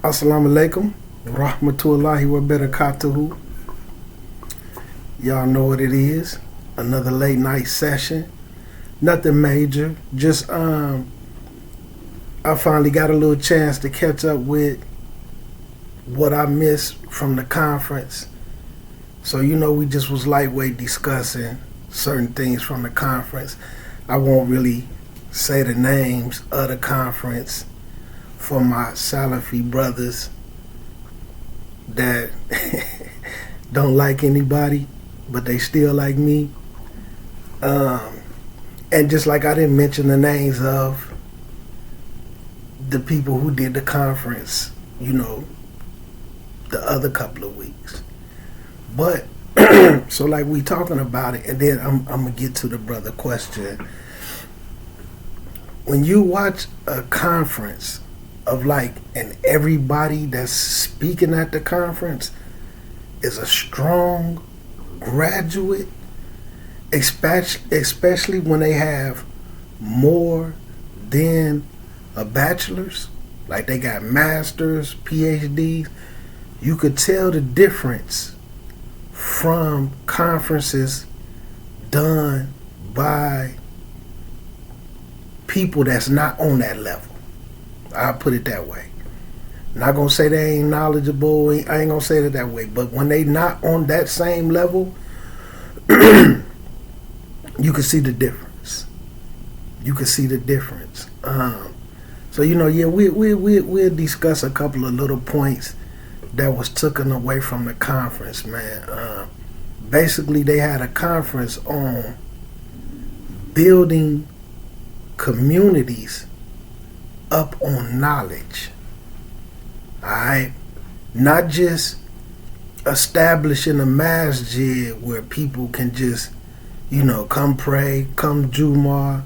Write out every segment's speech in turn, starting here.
Assalamu alaikum, rahmatullahi wa barakatuhu. Y'all know what it is. Another late night session. Nothing major. Just I finally got a little chance to catch up with what I missed from the conference. So we just was lightweight discussing certain things from the conference. I won't really say the names of the conference for my Salafi brothers that don't like anybody, but they still like me. And just like I didn't mention the names of the people who did the conference, the other couple of weeks. But, so like we talking about it, and then I'm going to get to the brother question. When you watch a conference of and everybody that's speaking at the conference is a strong graduate, especially when they have more than a bachelor's, like they got masters, PhDs, you could tell the difference from conferences done by people that's not on that level. I'll put it that way. Not gonna say they ain't knowledgeable. I ain't gonna say it that way. But when they not on that same level, you can see the difference. You can see the difference. So we'll discuss a couple of little points that was taken away from the conference, man. Basically, they had a conference on building communities up on knowledge. Alright? Not just establishing a masjid where people can just, come pray, come Jumu'ah,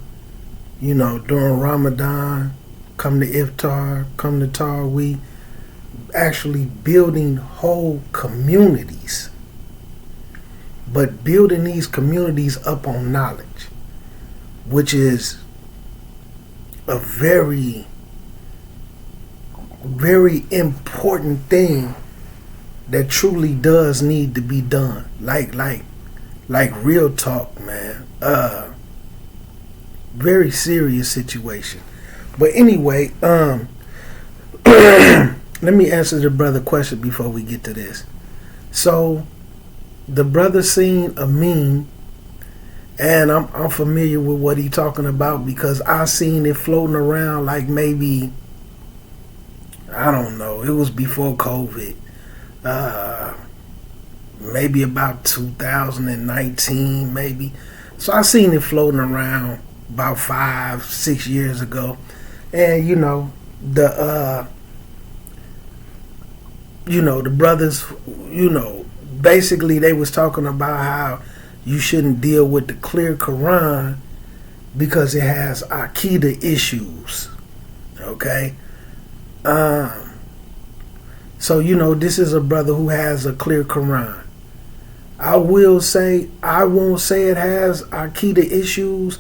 during Ramadan, come to Iftar, come to Taraweeh. Actually building whole communities. But building these communities up on knowledge, which is a very, very important thing that truly does need to be done. Like real talk, man. Very serious situation. But anyway, let me answer the brother question before we get to this. So, the brother seen a meme, and I'm familiar with what he talking about because I seen it floating around maybe, I don't know, it was before COVID. Maybe about 2019, maybe. So I seen it floating around about 5-6 years ago. And, the brothers, basically they was talking about how you shouldn't deal with the clear Quran because it has Aqidah issues. Okay? So, this is a brother who has a clear Quran. I won't say it has Aqidah issues.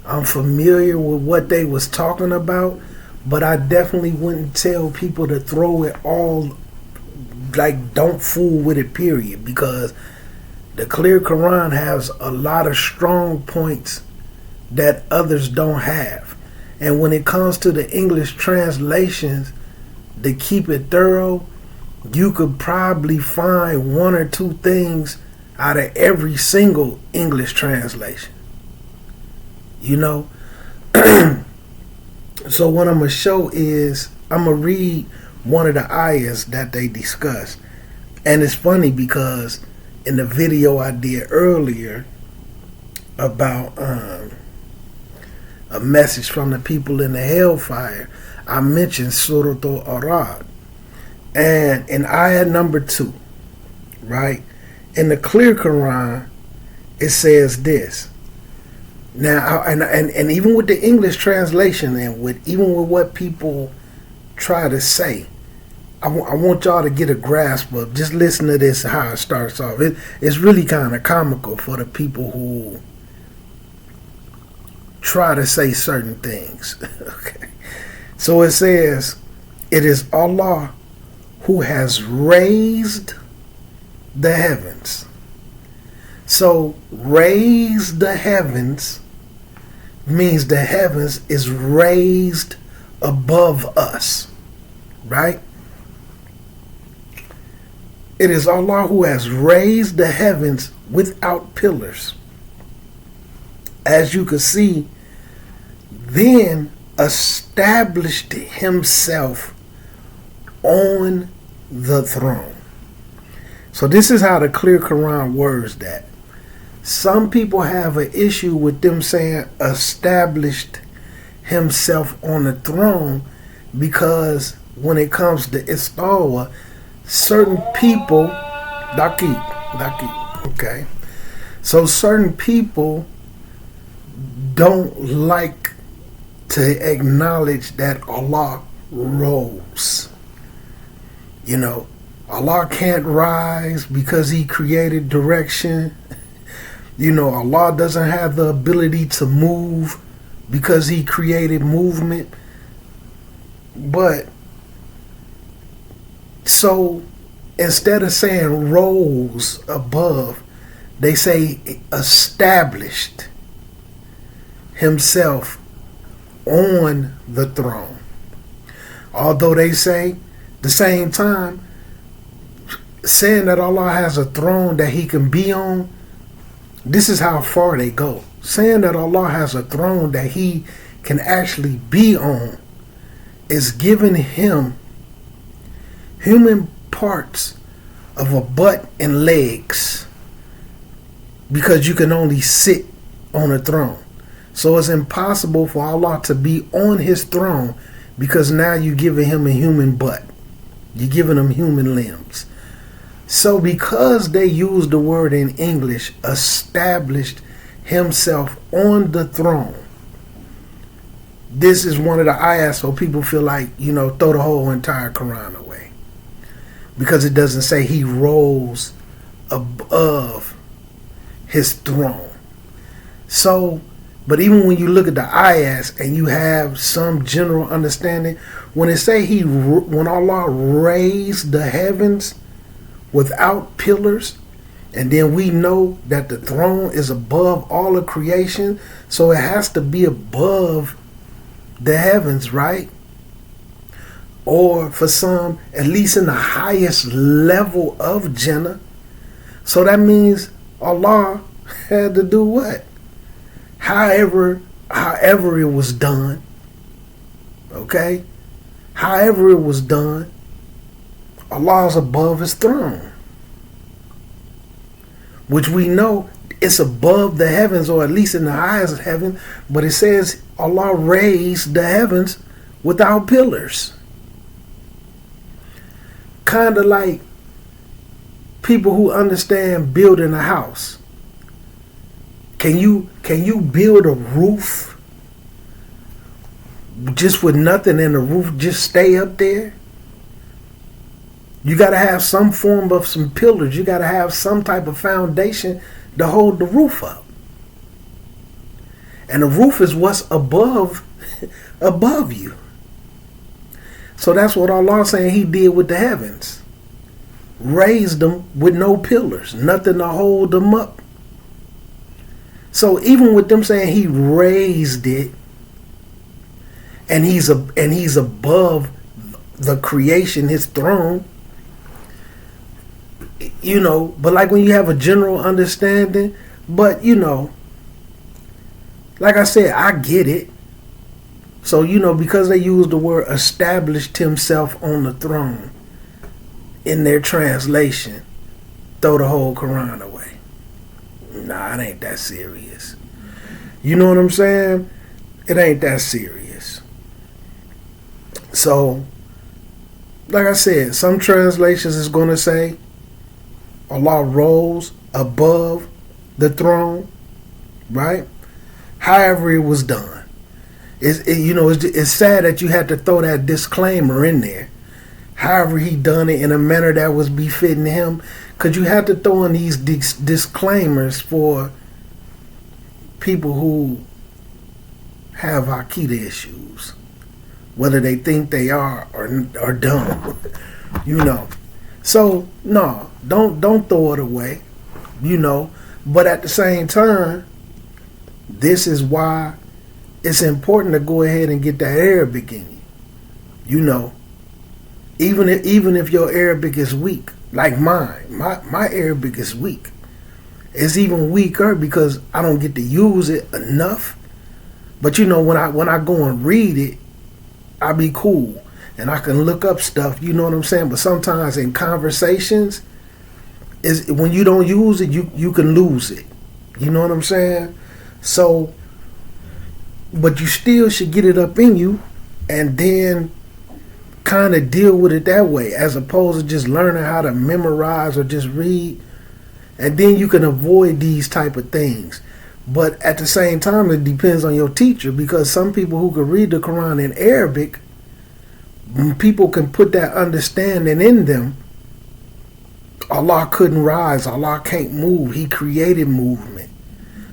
I'm familiar with what they was talking about, but I definitely wouldn't tell people to throw it all, don't fool with it, period, because the clear Quran has a lot of strong points that others don't have. And when it comes to the English translations, to keep it thorough, you could probably find one or two things out of every single English translation. So what I'm going to show is, I'm going to read one of the ayahs that they discussed. And it's funny because in the video I did earlier about a message from the people in the hellfire, I mentioned Surah Al-Arad. And in ayah number 2, right, in the clear Quran, it says this. Now, and even with the English translation and even with what people try to say, I want y'all to get a grasp of, just listen to this, how it starts off. It's really kind of comical for the people who try to say certain things. Okay. So it says, it is Allah who has raised the heavens. So raise the heavens means the heavens is raised above us, right? It is Allah who has raised the heavens without pillars. As you can see, then established himself on the throne. So this is how the clear Quran words that. Some people have an issue with them saying established himself on the throne, because when it comes to istawa, certain people, okay. So certain people don't like to acknowledge that Allah rose. You know, Allah can't rise because he created direction. You know, Allah doesn't have the ability to move because he created movement. But so instead of saying rose above, they say established himself on the throne. Although they say the same time, saying that Allah has a throne that he can be on, this is how far they go. Saying that Allah has a throne that he can actually be on is giving him human parts of a butt and legs, because you can only sit on a throne. So it's impossible for Allah to be on his throne, because now you're giving him a human butt. You're giving him human limbs. So because they use the word in English, established himself on the throne, this is one of the ayahs, so people feel like, you know, throw the whole entire Quran away. Because it doesn't say he rose above his throne. So, but even when you look at the ayahs and you have some general understanding, when it say when Allah raised the heavens without pillars, and then we know that the throne is above all of creation, so it has to be above the heavens, right? Or for some, at least in the highest level of Jannah. So that means Allah had to do what? However it was done, okay? However it was done, Allah's above his throne, which we know it's above the heavens, or at least in the highest heaven. But it says Allah raised the heavens without pillars. Kind of like people who understand building a house. Can you build a roof just with nothing and the roof just stay up there? You got to have some form of some pillars. You got to have some type of foundation to hold the roof up. And the roof is what's above you. So that's what Allah saying he did with the heavens. Raised them with no pillars, nothing to hold them up. So even with them saying he raised it, and he's above the creation, his throne, you know, but like when you have a general understanding, but you know, like I said, I get it. So, you know, because they use the word established himself on the throne in their translation, throw the whole Quran away. Nah, it ain't that serious. You know what I'm saying? It ain't that serious. So, like I said, some translations is going to say Allah rose above the throne, right? However it was done. It's sad that you had to throw that disclaimer in there. However he done it in a manner that was befitting him, because you had to throw in these disclaimers for people who have Aqidah issues, whether they think they are or dumb, you know. So no, don't throw it away, you know. But at the same time, this is why it's important to go ahead and get that Arabic in you. You know, even if your Arabic is weak, like mine, my Arabic is weak. It's even weaker because I don't get to use it enough. But you know, when I go and read it, I be cool and I can look up stuff. You know what I'm saying? But sometimes in conversations, is when you don't use it, you can lose it. You know what I'm saying? So, but you still should get it up in you, and then kind of deal with it that way, as opposed to just learning how to memorize or just read. And then you can avoid these type of things. But at the same time, it depends on your teacher, because some people who can read the Quran in Arabic, people can put that understanding in them. Allah couldn't rise. Allah can't move. He created movement.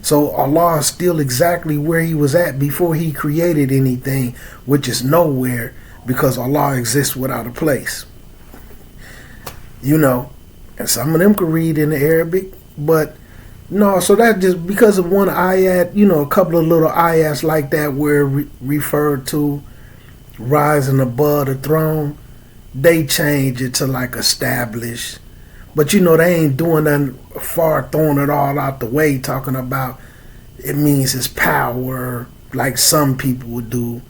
So Allah is still exactly where he was at before he created anything, which is nowhere, because Allah exists without a place. You know, and some of them can read in the Arabic, but no, so that just because of one ayat, you know, a couple of little ayats like that where referred to rising above the throne, they change it to like established. But you know, they ain't doing nothing far, throwing it all out the way, talking about it means his power like some people would do.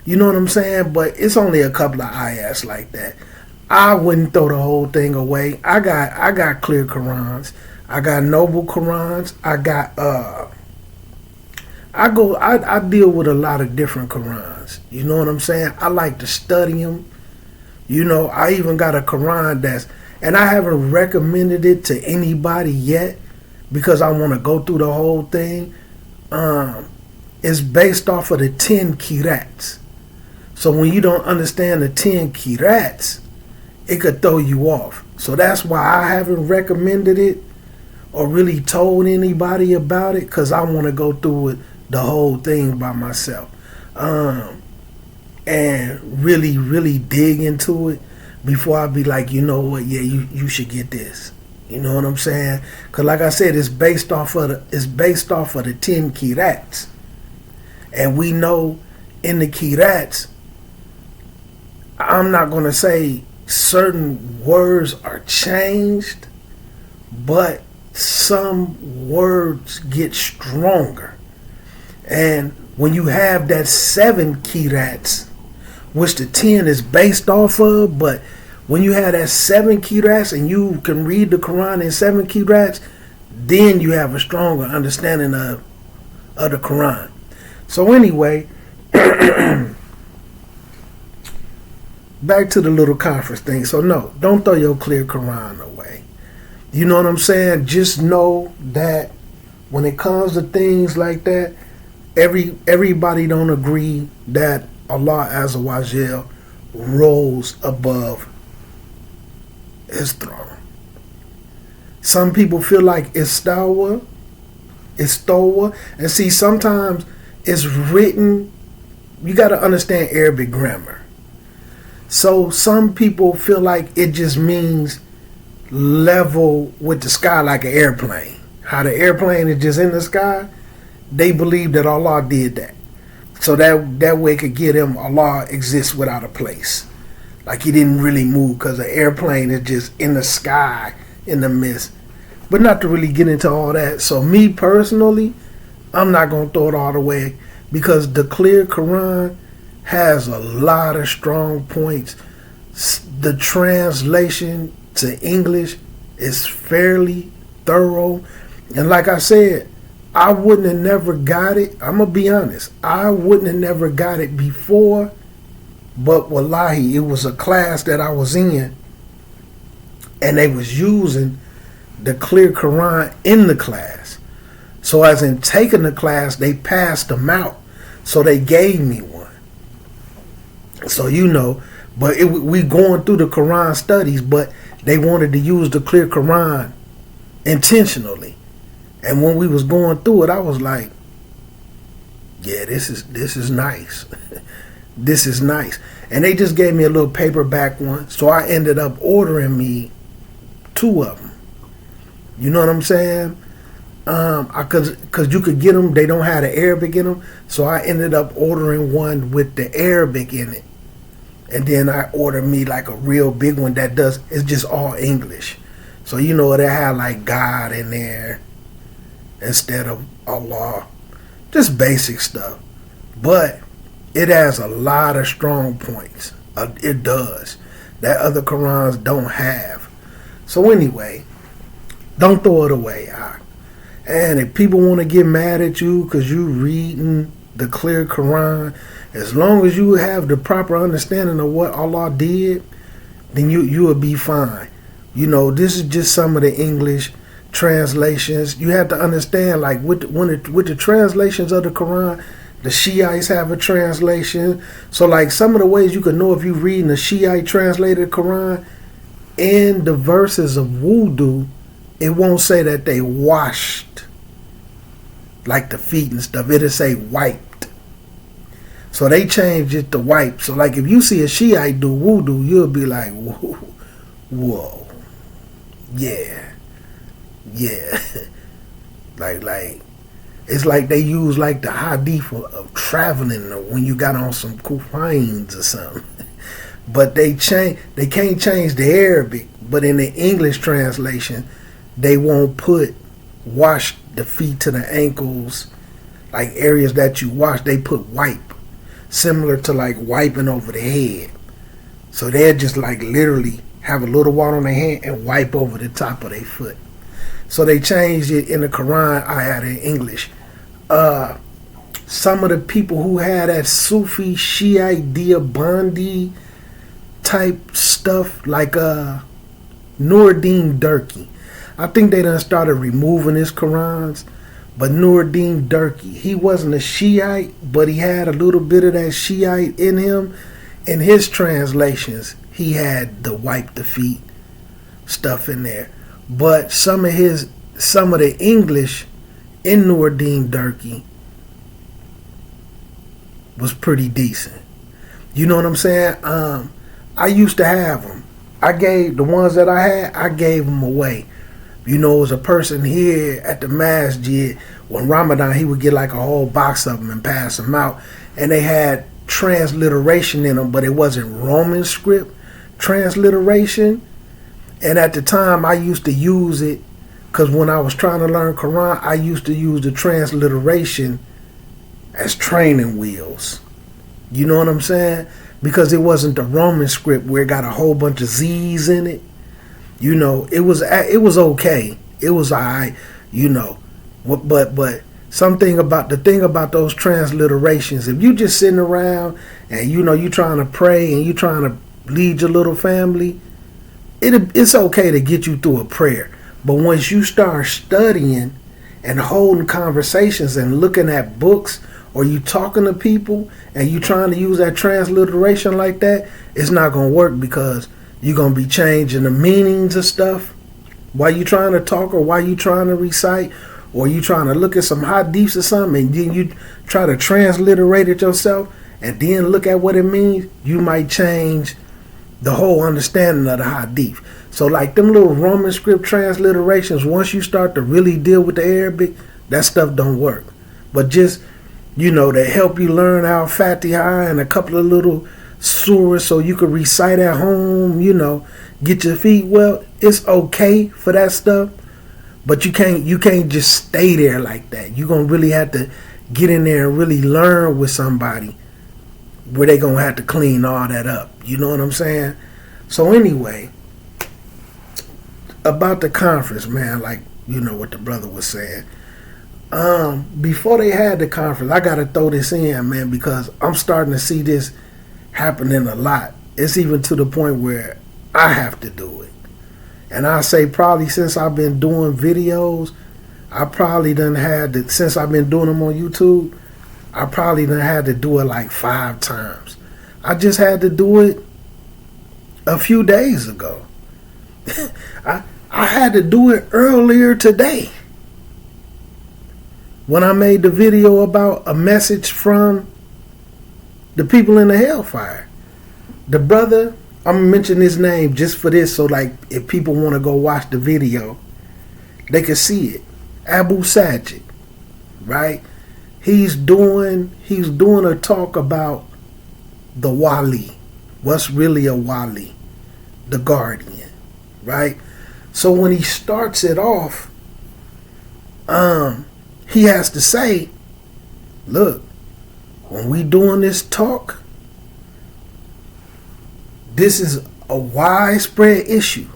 You know what I'm saying? But it's only a couple of ayats like that. I wouldn't throw the whole thing away. I got clear Qurans. I got noble Qurans. I deal with a lot of different Qurans. You know what I'm saying? I like to study them. You know, I even got a Quran and I haven't recommended it to anybody yet because I want to go through the whole thing. It's based off of the 10 Qirats. So when you don't understand the 10 Qirats, it could throw you off. So that's why I haven't recommended it or really told anybody about it, because I want to go through it, the whole thing by myself, and really, really dig into it before I be like, you know what, yeah, you should get this. You know what I'm saying? Because like I said, it's based off of the 10 Qirats, and we know in the Qirats, I'm not going to say certain words are changed, but some words get stronger. And when you have that 7 Qirats, which the 10 is based off of, but when you have that 7 Qirats and you can read the Quran in 7 Qirats, then you have a stronger understanding of the Quran. So anyway, back to the little conference thing. So no, don't throw your clear Quran away. You know what I'm saying? Just know that when it comes to things like that, everybody don't agree that Allah Azza wa Jal rose above his throne. Some people feel like istawa, and see, sometimes it's written, you got to understand Arabic grammar. So some people feel like it just means level with the sky, like an airplane. How the airplane is just in the sky, they believe that Allah did that. So that way it could get him, Allah exists without a place. Like he didn't really move because the airplane is just in the sky, in the mist. But not to really get into all that. So me personally, I'm not going to throw it all away, because the clear Quran has a lot of strong points. The translation to English is fairly thorough. And like I said, I wouldn't have never got it. I'm going to be honest. I wouldn't have never got it before. But wallahi, it was a class that I was in, and they was using the clear Quran in the class. So as in taking the class, they passed them out. So they gave me one. So you know, but we going through the Quran studies, but they wanted to use the clear Quran intentionally. And when we was going through it, I was like, yeah, this is nice. This is nice. And they just gave me a little paperback one, so I ended up ordering me 2 of them. You know what I'm saying? Cause you could get them, they don't have the Arabic in them, so I ended up ordering one with the Arabic in it, and then I ordered me like a real big one it's just all English, so you know they have like God in there instead of Allah, just basic stuff, but it has a lot of strong points. It does that other Qurans don't have. So anyway, don't throw it away. And if people want to get mad at you because you reading the clear Quran, as long as you have the proper understanding of what Allah did, then you will be fine. You know, this is just some of the English translations. You have to understand, like with the translations of the Quran, the Shiites have a translation. So like some of the ways you can know if you're reading the Shiite translated Quran, in the verses of wudu, it won't say that they washed, like the feet and stuff. It'll say wiped. So they changed it to wipe. So like if you see a Shiite do wudu, you'll be like, whoa, yeah. like it's like they use like the hadith of traveling, or when you got on some kufines or something. But they can't change the Arabic, but in the English translation, they won't put wash the feet to the ankles, like areas that you wash, they put wipe, similar to like wiping over the head. So they'll just like literally have a little water on their hand and wipe over the top of their foot. So they changed it in the Quran. I had it in English. Some of the people who had that Sufi Shiite Deobandi type stuff, like Nuruddin Durki, I think they done started removing his Qurans. But Nuruddin Durki, he wasn't a Shiite, but he had a little bit of that Shiite in him. In his translations, he had the wipe the feet stuff in there. But some of the English in Nuruddin Durki was pretty decent. You know what I'm saying? I used to have them. I gave the ones that I gave them away. You know, it was a person here at the masjid, when Ramadan, he would get like a whole box of them and pass them out. And they had transliteration in them, but it wasn't Roman script transliteration. And at the time, I used to use it because when I was trying to learn Quran, I used to use the transliteration as training wheels. You know what I'm saying? Because it wasn't the Roman script where it got a whole bunch of Z's in it. You know, it was okay. It was alright, you know. But the thing about those transliterations, if you just sitting around and you know you trying to pray and you trying to lead your little family, it's okay to get you through a prayer. But once you start studying and holding conversations and looking at books, or you talking to people and you trying to use that transliteration like that, it's not going to work, because you're going to be changing the meanings of stuff while you trying to talk, or while you trying to recite, or you trying to look at some hadiths or something, and then you try to transliterate it yourself and then look at what it means. You might change the whole understanding of the hadith. So like them little Roman script transliterations, once you start to really deal with the Arabic, that stuff don't work. But just, you know, to help you learn Al-Fatiha and a couple of little surahs so you can recite at home, you know, get your feet well, it's okay for that stuff. But you can't just stay there like that. You're going to really have to get in there and really learn with somebody where they going to have to clean all that up. You know what I'm saying? So anyway, about the conference, man, like, you know what the brother was saying. Before they had the conference, I got to throw this in, man, because I'm starting to see this happening a lot. It's even to the point where I have to do it. And I say probably since I've been doing videos, I probably done had to, since I've been doing them on YouTube, I probably done had to do it like 5 times. I just had to do it a few days ago. I had to do it earlier today, when I made the video about a message from the people in the hellfire. The brother, I'm gonna mention his name just for this, so like if people want to go watch the video, they can see it. Abu Sajid, right? He's doing a talk about the Wali. What's really a Wali? The guardian, right? So when he starts it off, he has to say, look, when we doing this talk, this is a widespread issue.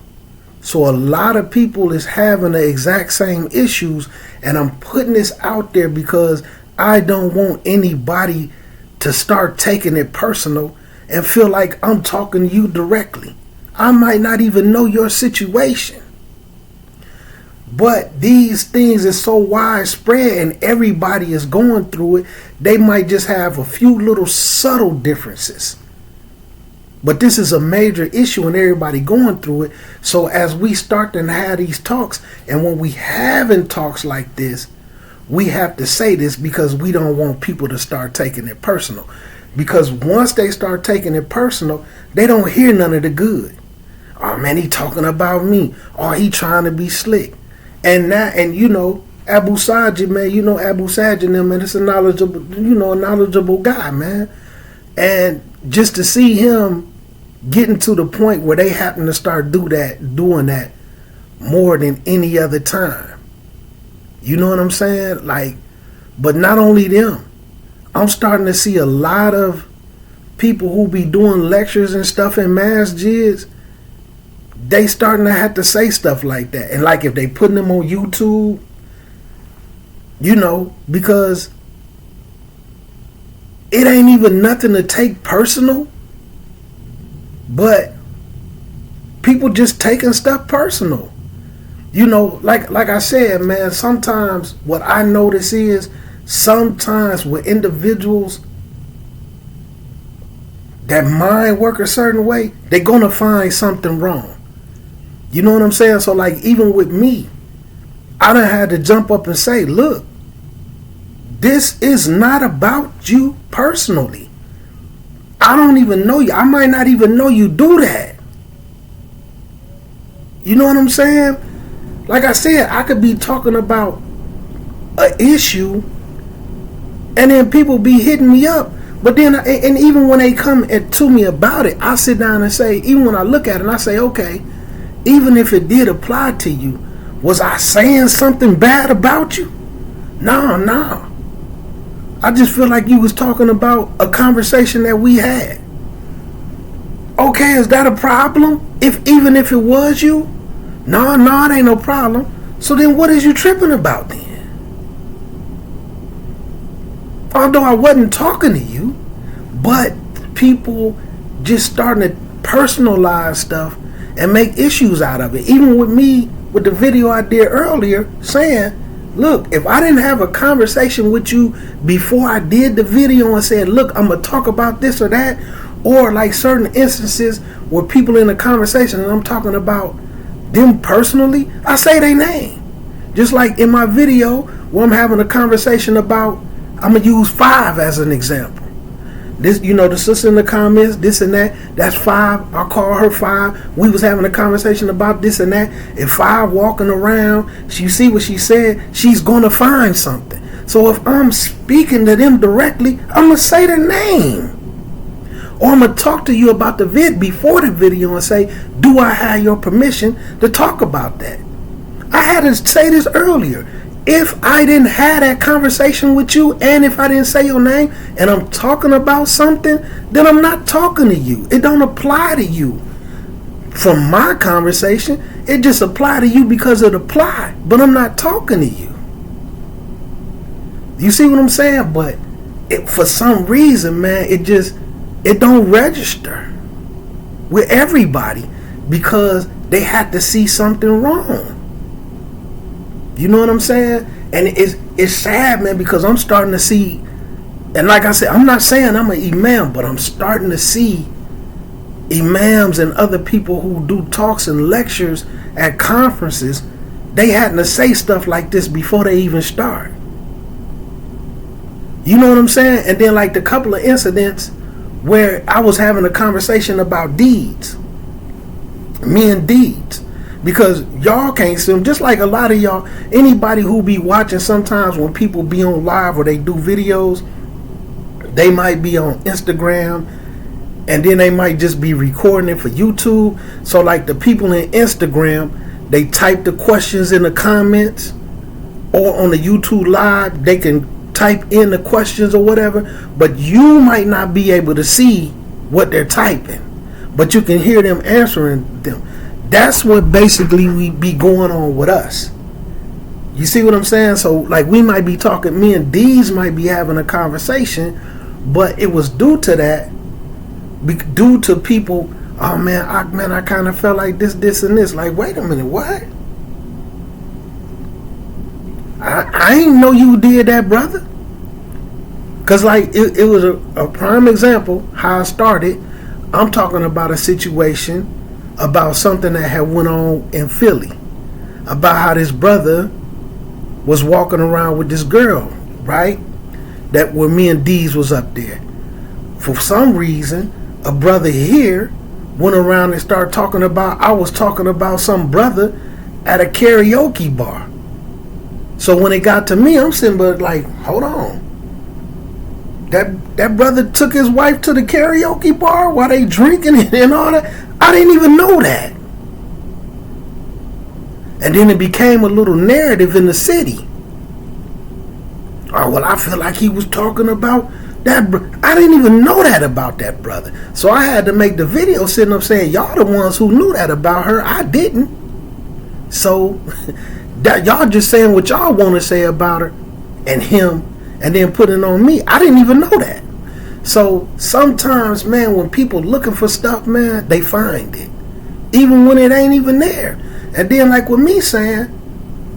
So a lot of people is having the exact same issues, and I'm putting this out there because I don't want anybody to start taking it personal and feel like I'm talking to you directly. I might not even know your situation. But these things is so widespread and everybody is going through it, they might just have a few little subtle differences. But this is a major issue and everybody going through it. So as we start to have these talks, and when we having talks like this, we have to say this because we don't want people to start taking it personal. Because once they start taking it personal, they don't hear none of the good. Oh man, he talking about me. Oh, he trying to be slick. And you know, Abu Sajid, man, you know Abu Sajid, man, it's a knowledgeable guy, man. And just to see him getting to the point where they happen to start doing that more than any other time. You know what I'm saying? Like, but not only them. I'm starting to see a lot of people who be doing lectures and stuff in masjids. They starting to have to say stuff like that. And like if they putting them on YouTube, you know, because it ain't even nothing to take personal, but people just taking stuff personal. You know, like I said, man, sometimes what I notice is sometimes with individuals that mind work a certain way, they're gonna find something wrong. You know what I'm saying? So like even with me, I done had to jump up and say, look, this is not about you personally. I don't even know you. I might not even know you do that. You know what I'm saying? Like I said, I could be talking about an issue and then people be hitting me up. But then, and even when they come to me about it, I sit down and say, even when I look at it, and I say, okay, even if it did apply to you, was I saying something bad about you? No. I just feel like you was talking about a conversation that we had. Okay, is that a problem? Even if it was you? No, it ain't no problem. So then what is you tripping about then? Although I wasn't talking to you, but people just starting to personalize stuff and make issues out of it. Even with me, with the video I did earlier, saying, look, if I didn't have a conversation with you before I did the video and said, look, I'm going to talk about this or that, or like certain instances where people in a conversation and I'm talking about them personally, I say their name. Just like in my video where I'm having a conversation about, I'm going to use 5 as an example. This, you know, the sister in the comments, this and that, that's 5. I'll call her 5. We was having a conversation about this and that. If 5 walking around, she see what she said, she's going to find something. So if I'm speaking to them directly, I'm going to say their name. Or I'm going to talk to you about the before the video and say, do I have your permission to talk about that? I had to say this earlier. If I didn't have that conversation with you and if I didn't say your name and I'm talking about something, then I'm not talking to you. It don't apply to you. From my conversation, it just apply to you because it apply, but I'm not talking to you. You see what I'm saying? But for some reason, man, it don't register with everybody because they have to see something wrong. You know what I'm saying? And it's sad, man, because I'm starting to see, and like I said, I'm not saying I'm an imam, but I'm starting to see imams and other people who do talks and lectures at conferences, they having to say stuff like this before they even start. You know what I'm saying? And then like the couple of incidents where I was having a conversation about deeds, me and deeds, because y'all can't see them. Just like a lot of y'all, anybody who be watching, sometimes when people be on live or they do videos, they might be on Instagram and then they might just be recording it for YouTube. So like the people in Instagram, they type the questions in the comments, or on the YouTube live, they can type in the questions or whatever, but you might not be able to see what they're typing, but you can hear them answering them. That's what basically we be going on with us. You see what I'm saying? So like we might be talking, me and D's might be having a conversation, but it was due to that, due to people, oh man, I kind of felt like this and this. Like, wait a minute, what? I ain't know you did that, brother. Cause like it was a prime example how I started. I'm talking about a situation about something that had went on in Philly, about how this brother was walking around with this girl, right? That where me and D's was up there. For some reason, a brother here went around and started talking about, I was talking about some brother at a karaoke bar. So when it got to me, I'm sitting there like, hold on. That brother took his wife to the karaoke bar while they drinking and all that. I didn't even know that. And then it became a little narrative in the city. Oh, well, I feel like he was talking about that. I didn't even know that about that brother. So I had to make the video sitting up saying, y'all the ones who knew that about her. I didn't. So that y'all just saying what y'all want to say about her and him, and then putting it on me. I didn't even know that. So sometimes, man, when people looking for stuff, man, they find it, even when it ain't even there. And then, like with me saying,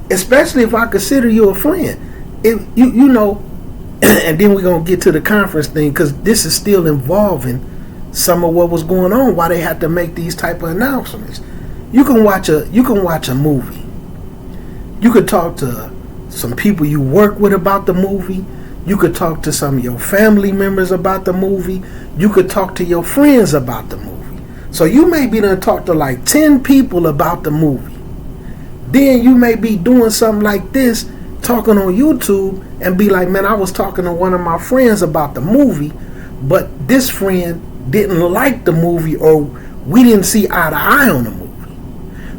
especially if I consider you a friend, if you know, and then we're gonna get to the conference thing, because this is still involving some of what was going on. Why they had to make these type of announcements. You can watch a movie. You could talk to some people you work with about the movie. You could talk to some of your family members about the movie. You could talk to your friends about the movie. So you may be done talk to like 10 people about the movie. Then you may be doing something like this, talking on YouTube, and be like, man, I was talking to one of my friends about the movie, but this friend didn't like the movie, or we didn't see eye to eye on the movie.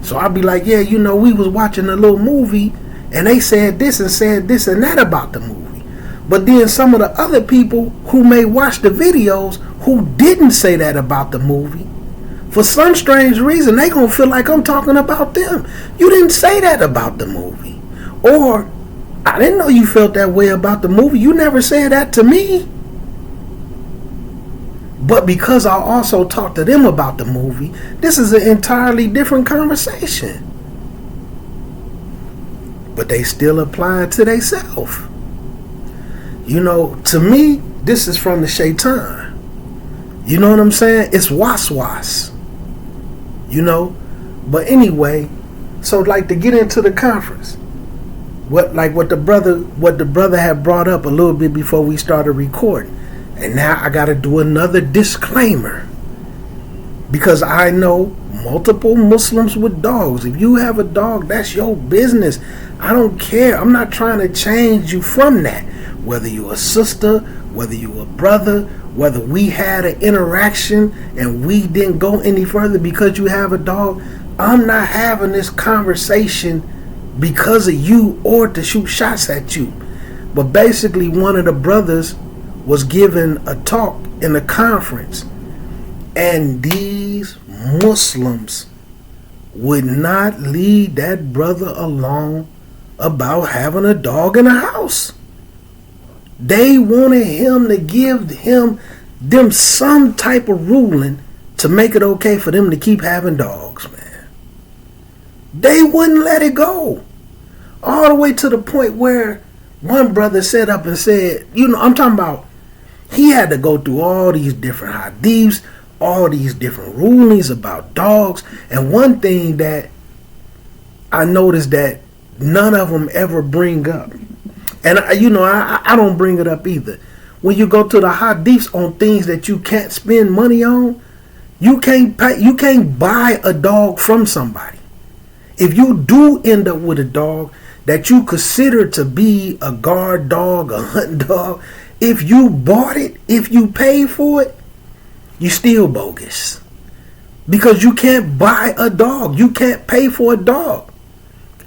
So I'd be like, yeah, you know, we was watching a little movie, and they said this and that about the movie. But then some of the other people who may watch the videos who didn't say that about the movie, for some strange reason, they gonna feel like I'm talking about them. You didn't say that about the movie. Or, I didn't know you felt that way about the movie. You never said that to me. But because I also talked to them about the movie, this is an entirely different conversation. But they still apply it to themselves. You know, to me, this is from the shaitan. You know what I'm saying? It's was. You know? But anyway, so like to get into the conference, what the brother had brought up a little bit before we started recording. And now I gotta do another disclaimer. Because I know multiple Muslims with dogs. If you have a dog, that's your business. I don't care. I'm not trying to change you from that. Whether you're a sister, whether you're a brother, whether we had an interaction and we didn't go any further because you have a dog, I'm not having this conversation because of you or to shoot shots at you. But basically, one of the brothers was giving a talk in a conference, and these Muslims would not leave that brother alone about having a dog in the house. They wanted him to give them some type of ruling to make it okay for them to keep having dogs, man. They wouldn't let it go. All the way to the point where one brother sat up and said, you know, I'm talking about, he had to go through all these different hadiths, all these different rulings about dogs. And one thing that I noticed that none of them ever bring up, and I don't bring it up either. when you go to the hadiths on things that you can't spend money on, you can't buy a dog from somebody. If you do end up with a dog that you consider to be a guard dog, a hunting dog, if you bought it, if you paid for it, you still bogus. Because you can't buy a dog. You can't pay for a dog.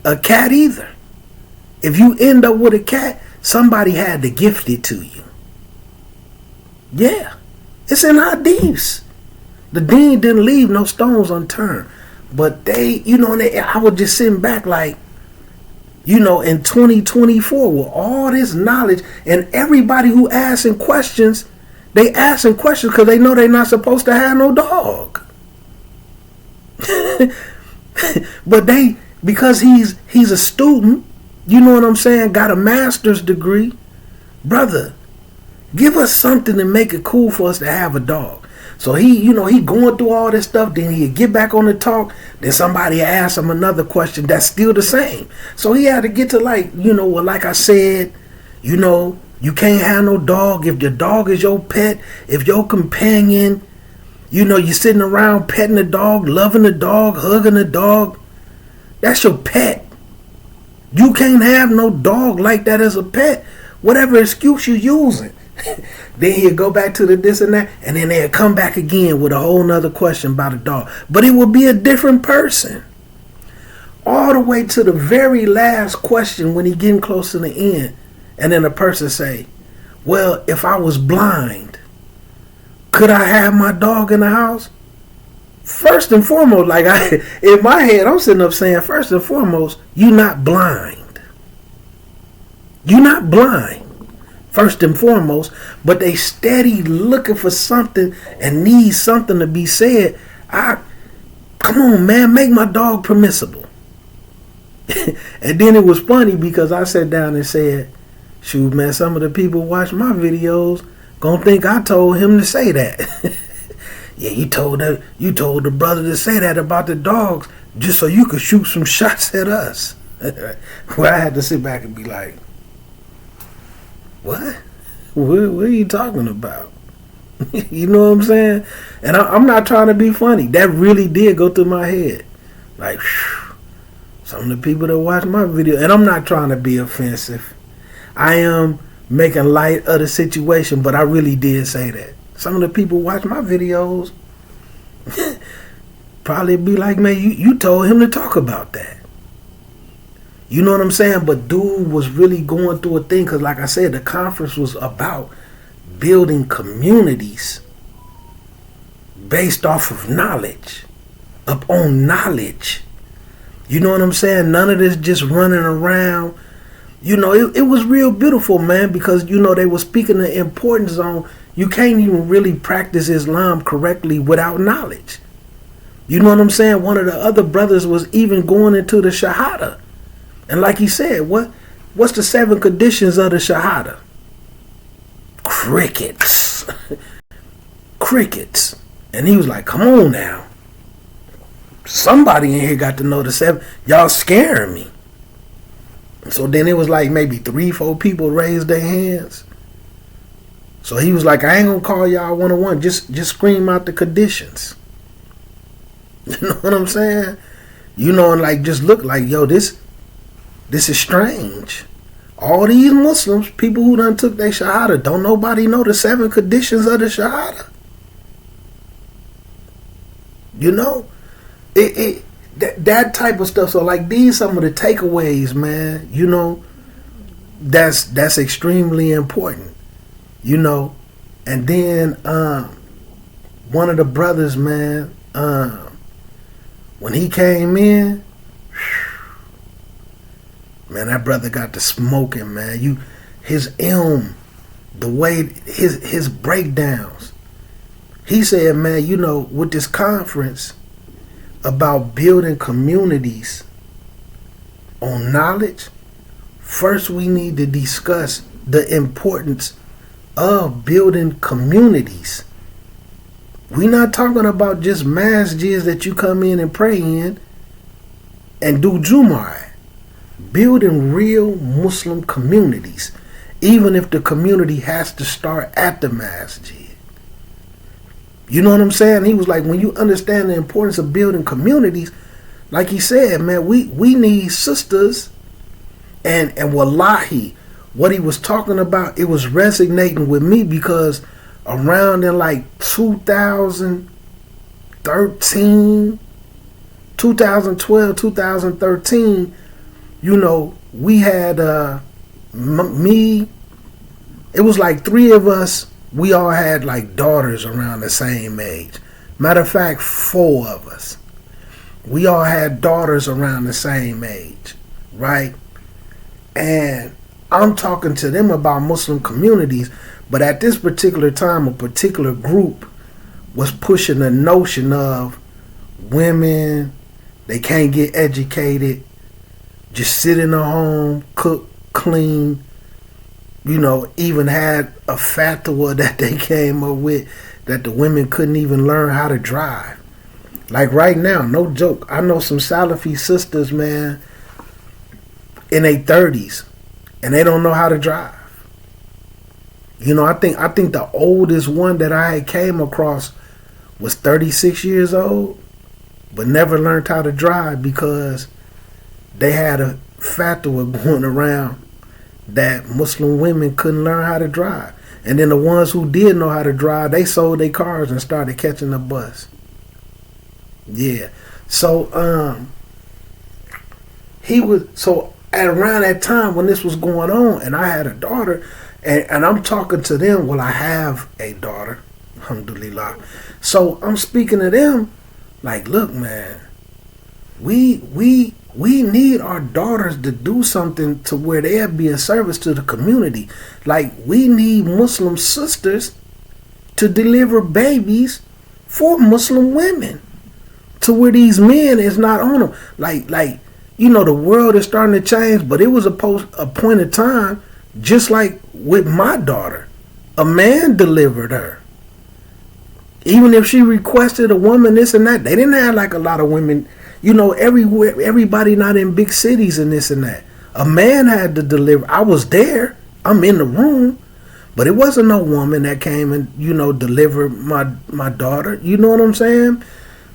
A cat either. If you end up with a cat, somebody had to gift it to you. Yeah. It's in hadiths. The deen didn't leave no stones unturned. But they, I was just sitting back like, in 2024 with all this knowledge and everybody who asking questions, they asking questions because they know they're not supposed to have no dog. But because he's a student, got a master's degree, brother, give us something to make it cool for us to have a dog. So he going through all this stuff, then he'd get back on the talk, then somebody ask him another question that's still the same. So he had to get to like I said, you can't have no dog if your dog is your pet, if your companion, you're sitting around petting the dog, loving the dog, hugging the dog, that's your pet. You can't have no dog like that as a pet, whatever excuse you're using. Then he'll go back to the this and that, and then they'll come back again with a whole nother question about a dog. But it will be a different person. All the way to the very last question when he getting close to the end. And then the person say, well, if I was blind, could I have my dog in the house? First and foremost, in my head, I'm sitting up saying, first and foremost, you're not blind. You're not blind. First and foremost, but they steady looking for something and need something to be said. Come on, man, make my dog permissible. And then it was funny because I sat down and said, shoot, man, some of the people watch my videos gonna think I told him to say that. Yeah, you told the brother to say that about the dogs just so you could shoot some shots at us. Well, I had to sit back and be like, What are you talking about? You know what I'm saying? And I'm not trying to be funny. That really did go through my head. Like, some of the people that watch my video, and I'm not trying to be offensive. I am making light of the situation, but I really did say that. Some of the people watch my videos probably be like, man, you told him to talk about that. You know what I'm saying? But dude was really going through a thing because, like I said, the conference was about building communities based off of knowledge, upon knowledge. You know what I'm saying? None of this just running around. It was real beautiful, man, because, they were speaking the importance on you can't even really practice Islam correctly without knowledge. You know what I'm saying? One of the other brothers was even going into the Shahada. And like he said, what's the 7 conditions of the Shahada? Crickets. Crickets. And he was like, come on now. Somebody in here got to know the 7. Y'all scaring me. So then it was like maybe 3-4 people raised their hands. So he was like, I ain't gonna call y'all one-on-one. Just scream out the conditions. You know what I'm saying? And just look like, yo, this is strange. All these Muslims, people who done took their Shahada, don't nobody know the 7 conditions of the Shahada. That type of stuff. So these some of the takeaways, man, that's extremely important. And then one of the brothers, man, when he came in, man, that brother got to smoking, man. His ilm, the way his breakdowns. He said, man, with this conference about building communities on knowledge, first we need to discuss the importance of building communities. We're not talking about just masjids that you come in and pray in and do Jumu'ah. Building real Muslim communities. even if the community has to start at the masjid. You know what I'm saying? He was like, when you understand the importance of building communities, like he said, man, we need sisters. And wallahi, what he was talking about, it was resonating with me, because around in like 2013, 2012, 2013, you know, we had me, it was like 3 of us, we all had like daughters around the same age. Matter of fact, 4 of us. We all had daughters around the same age, right? And I'm talking to them about Muslim communities, but at this particular time, a particular group was pushing the notion of women, they can't get educated, just sit in a home, cook, clean, you know, even had a fatwa that they came up with that the women couldn't even learn how to drive. Like right now, no joke, I know some Salafi sisters, man, in their 30s, and they don't know how to drive. You know, I think the oldest one that I had came across was 36 years old, but never learned how to drive because they had a fatwa going around that Muslim women couldn't learn how to drive. And then the ones who did know how to drive, they sold their cars and started catching the bus. Yeah. So at around that time when this was going on, and I had a daughter, and I'm talking to them. Well, I have a daughter, alhamdulillah. So I'm speaking to them like, look, man, we need our daughters to do something to where they'll be a service to the community. Like, we need Muslim sisters to deliver babies for Muslim women, to where these men is not on them. Like, you know, the world is starting to change, but it was a point of time, just like with my daughter, a man delivered her. Even if she requested a woman, this and that, they didn't have like a lot of women, you know, everywhere, everybody not in big cities and this and that. A man had to deliver. I was there. I'm in the room. But it wasn't no woman that came and, you know, delivered my daughter. You know what I'm saying?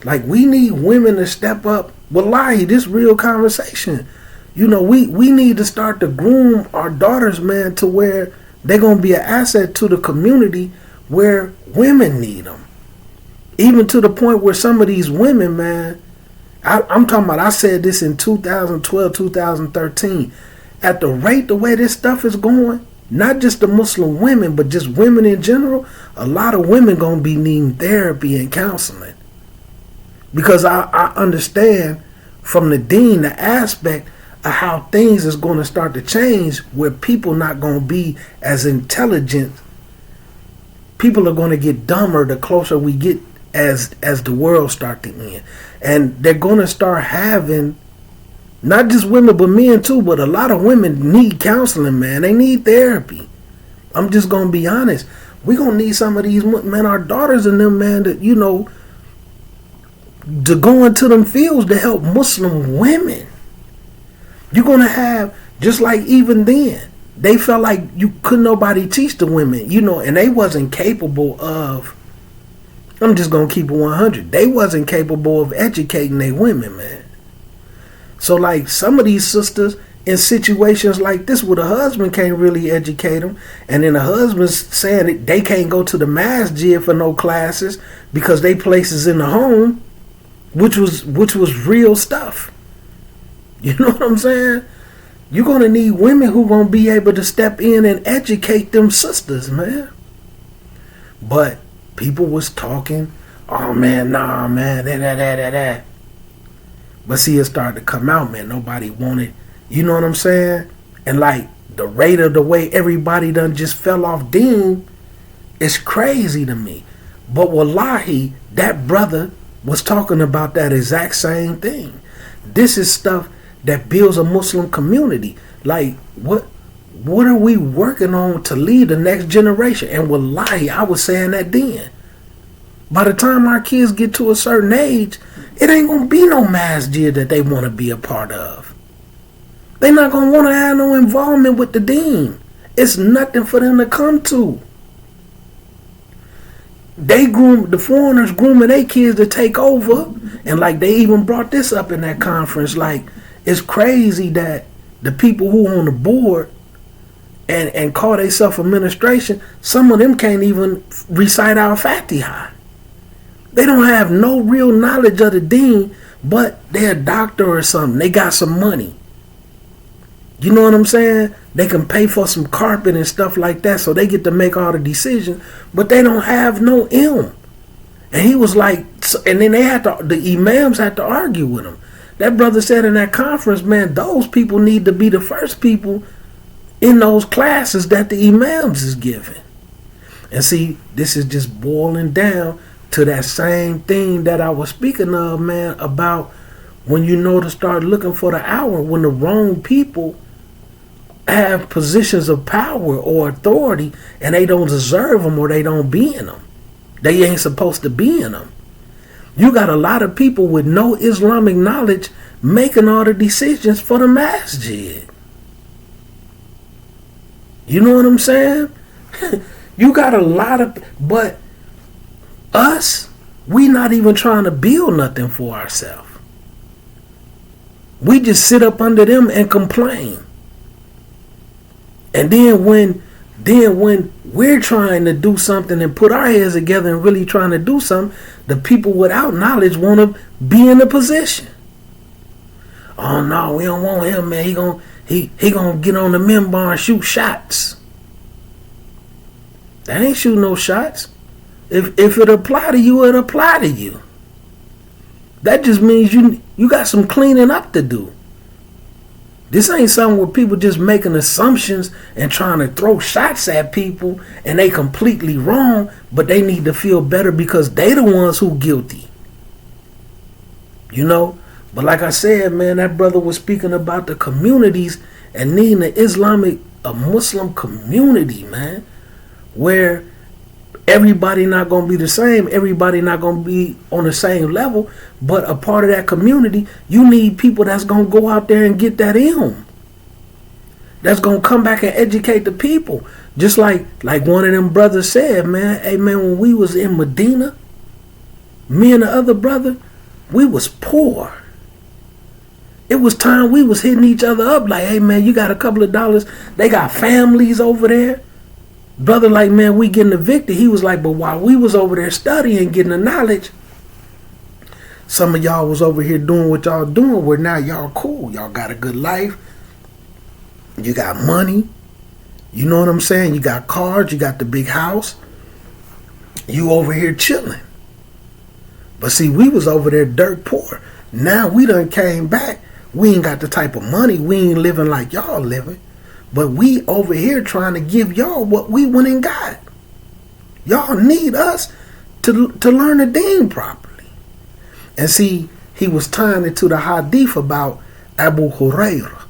Like, we need women to step up. Wallahi, this real conversation. You know, we need to start to groom our daughters, man, to where they're going to be an asset to the community where women need them. Even to the point where some of these women, man, I'm talking about, I said this in 2012, 2013. At the rate, the way this stuff is going, not just the Muslim women, but just women in general, a lot of women going to be needing therapy and counseling. Because I understand from the deen, the aspect of how things is going to start to change, where people not going to be as intelligent. People are going to get dumber the closer we get as the world start to end. And they're going to start having, not just women, but men too, but a lot of women need counseling, man. They need therapy. I'm just going to be honest. We're going to need some of these, man, our daughters and them, man, that, you know, to go into them fields to help Muslim women. You're going to have, just like even then, they felt like you couldn't nobody teach the women, you know, and they wasn't capable of, I'm just going to keep it 100. They wasn't capable of educating their women, man. So like some of these sisters in situations like this where the husband can't really educate them, and then the husband's saying that they can't go to the masjid for no classes because they places in the home, which was real stuff. You know what I'm saying? You're going to need women who going to be able to step in and educate them sisters, man. But people was talking, oh man, nah, man, that. But see, it started to come out, man. Nobody wanted, you know what I'm saying? And like the rate of the way everybody done just fell off deen is crazy to me. But wallahi, that brother was talking about that exact same thing. This is stuff that builds a Muslim community. Like, what are we working on to lead the next generation? And wallahi, I was saying that then. By the time our kids get to a certain age, it ain't going to be no masjid that they want to be a part of. They're not going to want to have no involvement with the deen. It's nothing for them to come to. The foreigners grooming their kids to take over. And like they even brought this up in that conference. Like, it's crazy that the people who on the board and call themselves administration, some of them can't even recite Al-Fatiha. They don't have no real knowledge of the deen, but they're a doctor or something. They got some money. You know what I'm saying? They can pay for some carpet and stuff like that, so they get to make all the decisions, but they don't have no ilm. And he was like, and then the imams had to argue with him. That brother said in that conference, man, those people need to be the first people in those classes that the imams is giving. And see, this is just boiling down to that same thing that I was speaking of, man, about when you know to start looking for the hour, when the wrong people have positions of power or authority and they don't deserve them or they don't be in them. They ain't supposed to be in them. You got a lot of people with no Islamic knowledge making all the decisions for the masjid. You know what I'm saying? You got a lot of, but us, we not even trying to build nothing for ourselves. We just sit up under them and complain. And then when we're trying to do something and put our heads together and really trying to do something, the people without knowledge want to be in a position. Oh no, we don't want him, man. He gonna get on the minbar and shoot shots. That ain't shooting no shots. If it apply to you, it apply to you. That just means you got some cleaning up to do. This ain't something where people just making assumptions and trying to throw shots at people and they completely wrong, but they need to feel better because they the ones who guilty. You know? But like I said, man, that brother was speaking about the communities and needing a Muslim community, man, where everybody not going to be the same. Everybody not going to be on the same level. But a part of that community, you need people that's going to go out there and get that in. That's going to come back and educate the people. Just like one of them brothers said, man, hey, man, when we was in Medina, me and the other brother, we was poor. It was time we was hitting each other up like, hey, man, you got a couple of dollars. They got families over there. Brother, like, man, we getting evicted. He was like, but while we was over there studying, getting the knowledge, some of y'all was over here doing what y'all doing, where now y'all cool. Y'all got a good life. You got money. You know what I'm saying? You got cars. You got the big house. You over here chilling. But see, we was over there dirt poor. Now we done came back. We ain't got the type of money. We ain't living like y'all living. But we over here trying to give y'all what we went and got. Y'all need us to learn the deen properly. And see, he was tying it to the hadith about Abu Hurairah.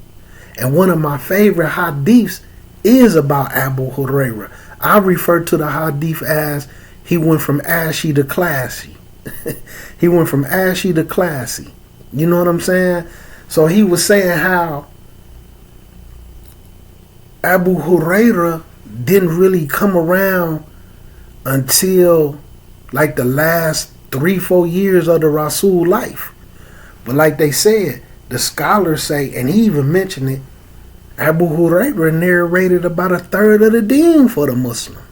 And one of my favorite hadiths is about Abu Hurairah. I refer to the hadith as he went from ashy to classy. He went from ashy to classy. You know what I'm saying? So he was saying how Abu Hurairah didn't really come around until like the last 3-4 years of the Rasul life. But like they said, the scholars say, and he even mentioned it, Abu Hurairah narrated about a third of the deen for the Muslims.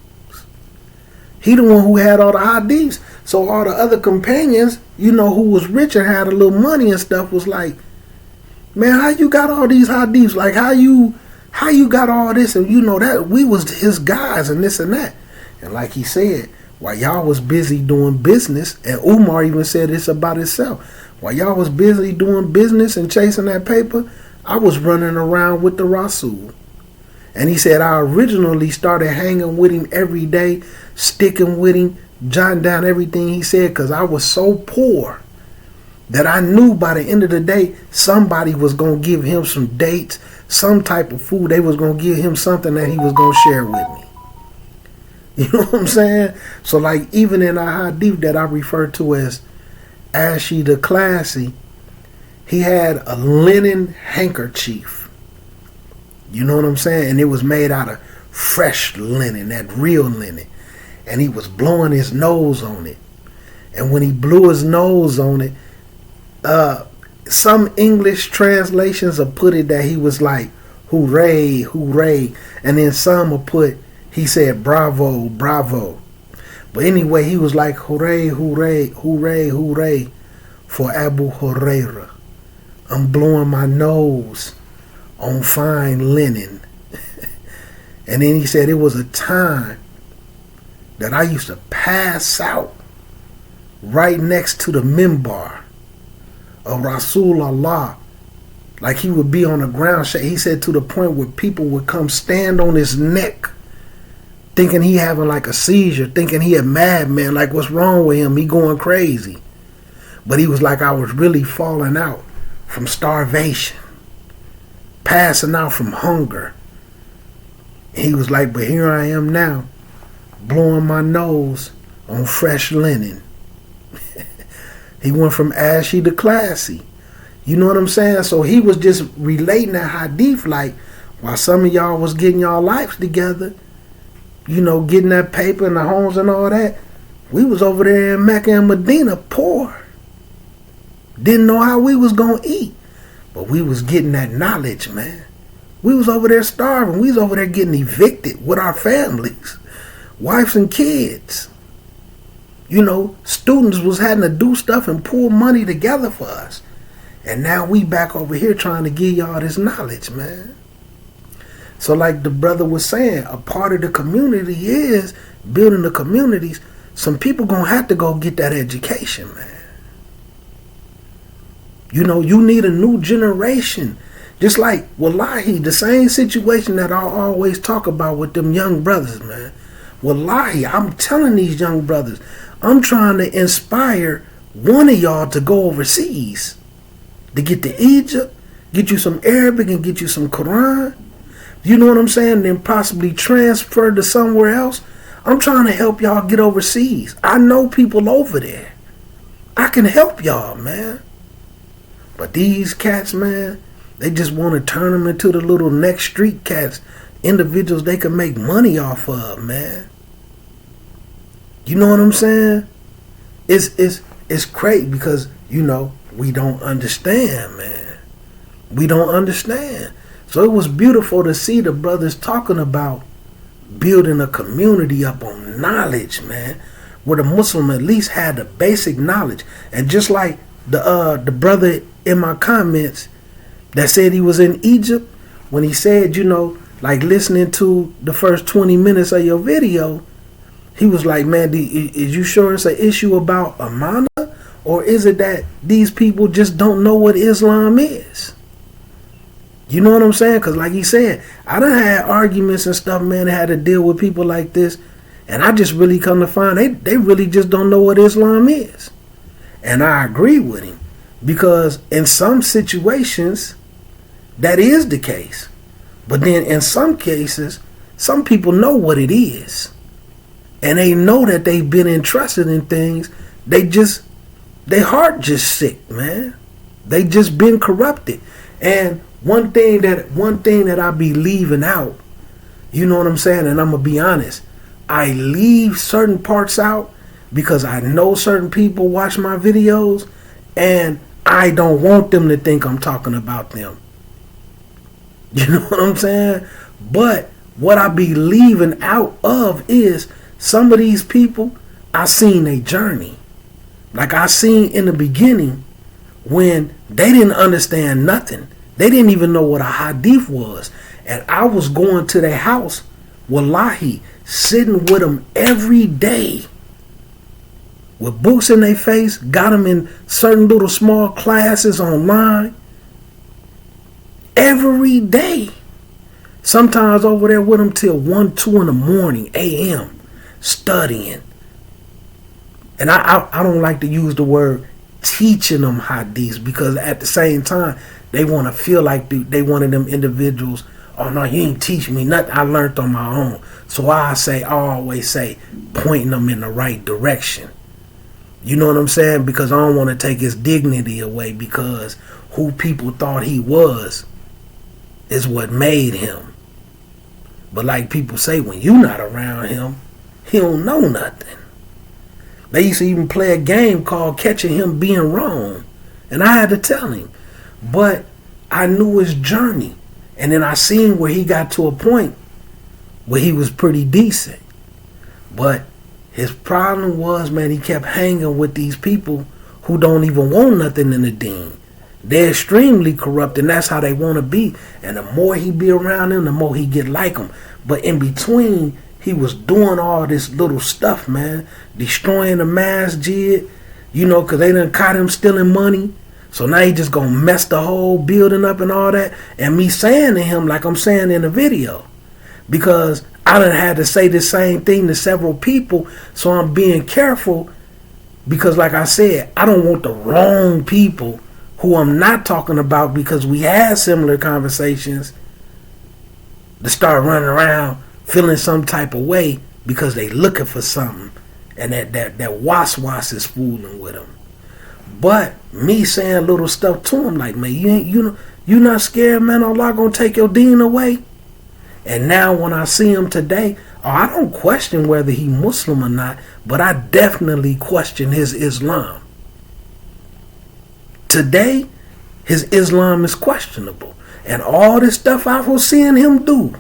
He the one who had all the hadiths. So all the other companions, you know, who was rich and had a little money and stuff, was like, man, how you got all these hadiths? Like, how you got all this? And you know that we was his guys and this and that. And like he said, while y'all was busy doing business, and Umar even said this about himself, while y'all was busy doing business and chasing that paper, I was running around with the Rasul. And he said, I originally started hanging with him every day, sticking with him, jotting down everything he said, because I was so poor that I knew by the end of the day, somebody was going to give him some dates, some type of food. They was going to give him something that he was going to share with me. You know what I'm saying? So like even in a hadith that I refer to as ashy to classy, he had a linen handkerchief. You know what I'm saying? And it was made out of fresh linen, that real linen. And he was blowing his nose on it. And when he blew his nose on it, some English translations will put it that he was like, hooray, hooray. And then some will put, he said, bravo, bravo. But anyway, he was like, hooray, hooray, hooray, hooray for Abu Huraira. I'm blowing my nose on fine linen. And then he said it was a time that I used to pass out right next to the minbar of Rasulullah. Like he would be on the ground. He said to the point where people would come stand on his neck thinking he having like a seizure, thinking he a madman, like what's wrong with him? He going crazy. But he was like, I was really falling out from starvation, passing out from hunger. And he was like, but here I am now, blowing my nose on fresh linen. He went from ashy to classy. You know what I'm saying? So he was just relating that hadith like, while some of y'all was getting y'all lives together, you know, getting that paper and the homes and all that, we was over there in Mecca and Medina poor. Didn't know how we was going to eat. But we was getting that knowledge, man. We was over there starving. We was over there getting evicted with our families, wives and kids. You know, students was having to do stuff and pull money together for us. And now we back over here trying to give y'all this knowledge, man. So like the brother was saying, a part of the community is building the communities. Some people gonna have to go get that education, man. You know, you need a new generation. Just like, wallahi, the same situation that I always talk about with them young brothers, man. Wallahi, I'm telling these young brothers, I'm trying to inspire one of y'all to go overseas, to get to Egypt, get you some Arabic and get you some Quran. You know what I'm saying? Then possibly transfer to somewhere else. I'm trying to help y'all get overseas. I know people over there. I can help y'all, man. But these cats, man, they just want to turn them into the little next street cats, individuals they can make money off of, man. You know what I'm saying? It's crazy because, you know, we don't understand, man. We don't understand. So it was beautiful to see the brothers talking about building a community up on knowledge, man, where the Muslim at least had the basic knowledge. And just like the brother in my comments that said he was in Egypt, when he said, you know, like listening to the first 20 minutes of your video, he was like, man, is you sure it's an issue about Amana? Or is it that these people just don't know what Islam is? You know what I'm saying? Because like he said, I done had arguments and stuff, man, that had to deal with people like this. And I just really come to find they really just don't know what Islam is. And I agree with him. Because in some situations, that is the case. But then in some cases, some people know what it is. And they know that they've been entrusted in things. Their heart just sick, man. They just been corrupted. And one thing that I be leaving out, you know what I'm saying? And I'm going to be honest. I leave certain parts out because I know certain people watch my videos and I don't want them to think I'm talking about them. You know what I'm saying? But what I be leaving out of is some of these people, I seen a journey. Like I seen in the beginning when they didn't understand nothing. They didn't even know what a hadith was. And I was going to their house, wallahi, sitting with them every day with books in their face, got them in certain little small classes online. Every day. Sometimes over there with them till 1, 2 in the morning, a.m., studying. And I don't like to use the word teaching them hadiths because at the same time, they want to feel like they one of them individuals, oh no, you ain't teach me nothing. I learned on my own. So I always say, pointing them in the right direction. You know what I'm saying? Because I don't want to take his dignity away because who people thought he was is what made him. But like people say, when you not around him, he don't know nothing. They used to even play a game called Catching Him Being Wrong. And I had to tell him. But I knew his journey. And then I seen where he got to a point where he was pretty decent. But his problem was, man, he kept hanging with these people who don't even want nothing in the deen. They're extremely corrupt, and that's how they want to be. And the more he be around them, the more he get like them. But in between, he was doing all this little stuff, man. Destroying the masjid, because they done caught him stealing money. So now he just gonna mess the whole building up and all that. And me saying to him, like I'm saying in the video, because I done had to say the same thing to several people, so I'm being careful. Because like I said, I don't want the wrong people who I'm not talking about, because we had similar conversations, to start running around feeling some type of way because they looking for something, and that was is fooling with them. But me saying little stuff to him like, man, you not scared, man, Allah gonna take your deen away? And now when I see him today, I don't question whether he Muslim or not, but I definitely question his Islam. Today, his Islam is questionable. And all this stuff I was seeing him do,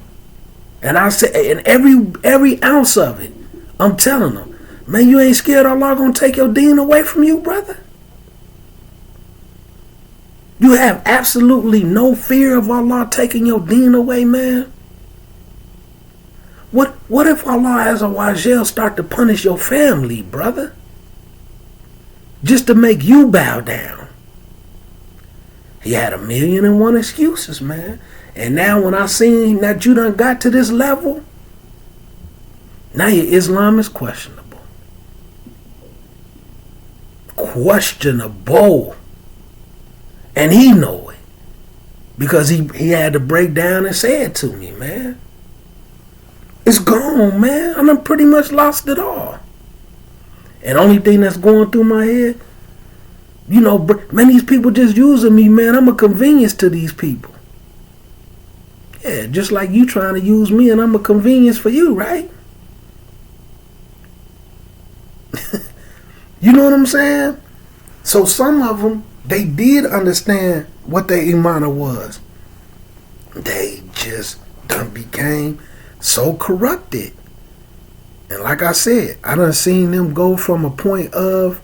and I say, and every ounce of it, I'm telling him, man, you ain't scared Allah gonna take your deen away from you, brother? You have absolutely no fear of Allah taking your deen away, man? What if Allah Azza wa Jal start to punish your family, brother? Just to make you bow down. He had 1,000,001 excuses, man. And now when I seen that you done got to this level, now your Islam is questionable. Questionable. And he know it. Because he had to break down and say it to me, man. It's gone, man. I done pretty much lost it all. And only thing that's going through my head, man, these people just using me, man. I'm a convenience to these people. Yeah, just like you trying to use me, and I'm a convenience for you, right? You know what I'm saying? So some of them, they did understand what their imana was. They just done became so corrupted. And like I said, I done seen them go from a point of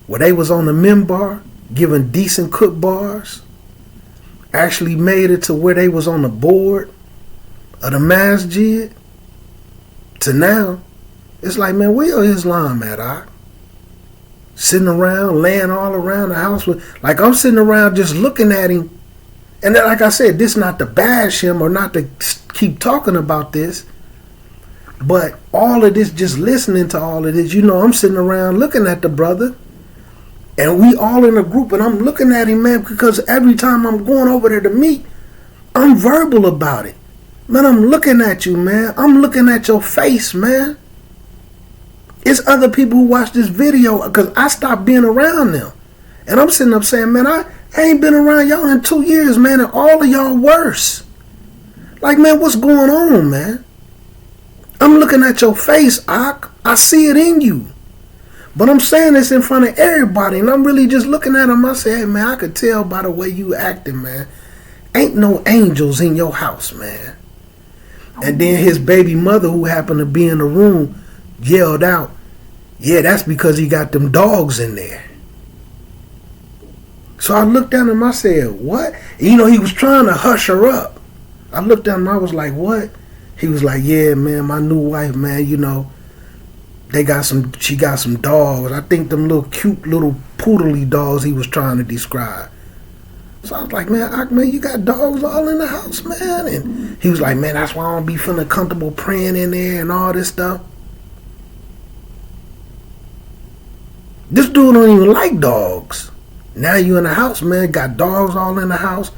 where they was on the minbar giving decent cook bars, actually made it to where they was on the board of the masjid, to now, it's like, man, where Islam at, sitting around, laying all around the house with, like I'm sitting around just looking at him. And then, like I said, this not to bash him or not to keep talking about this, but all of this, just listening to all of this, I'm sitting around looking at the brother, and we all in a group, and I'm looking at him, man, because every time I'm going over there to meet, I'm verbal about it. Man, I'm looking at you, man. I'm looking at your face, man. It's other people who watch this video, because I stopped being around them. And I'm sitting up saying, man, I ain't been around y'all in 2 years, man, and all of y'all worse. Like, man, what's going on, man? I'm looking at your face, Ak. I see it in you. But I'm saying this in front of everybody, and I'm really just looking at him. I say, hey, man, I could tell by the way you acting, man. Ain't no angels in your house, man. And then his baby mother, who happened to be in the room, yelled out, yeah, that's because he got them dogs in there. So I looked at him, I said, what? He was trying to hush her up. I looked at him, I was like, what? He was like, yeah, man, my new wife, man, she got some dogs. I think them little cute little poodly dogs he was trying to describe. So I was like, man, you got dogs all in the house, man? And he was like, man, that's why I don't be feeling comfortable praying in there and all this stuff. This dude don't even like dogs. Now you in the house, man, got dogs all in the house.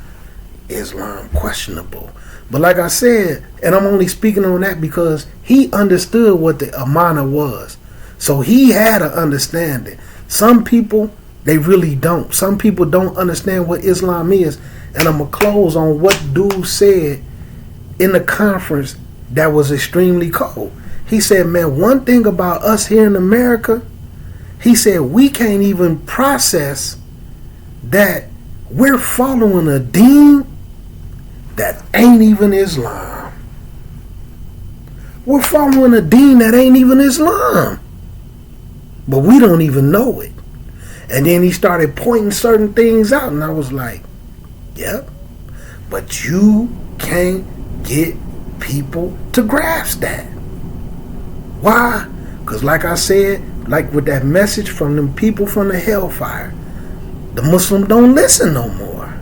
Islam questionable. But like I said, and I'm only speaking on that because he understood what the amana was. So he had an understanding. Some people, they really don't. Some people don't understand what Islam is. And I'm going to close on what dude said in the conference that was extremely cold. He said, man, one thing about us here in America, he said, we can't even process that we're following a deen that ain't even Islam. We're following a deen that ain't even Islam. But we don't even know it. And then he started pointing certain things out, and I was like, yep. But you can't get people to grasp that. Why? Because like I said, like with that message from them people from the hellfire, the Muslims don't listen no more.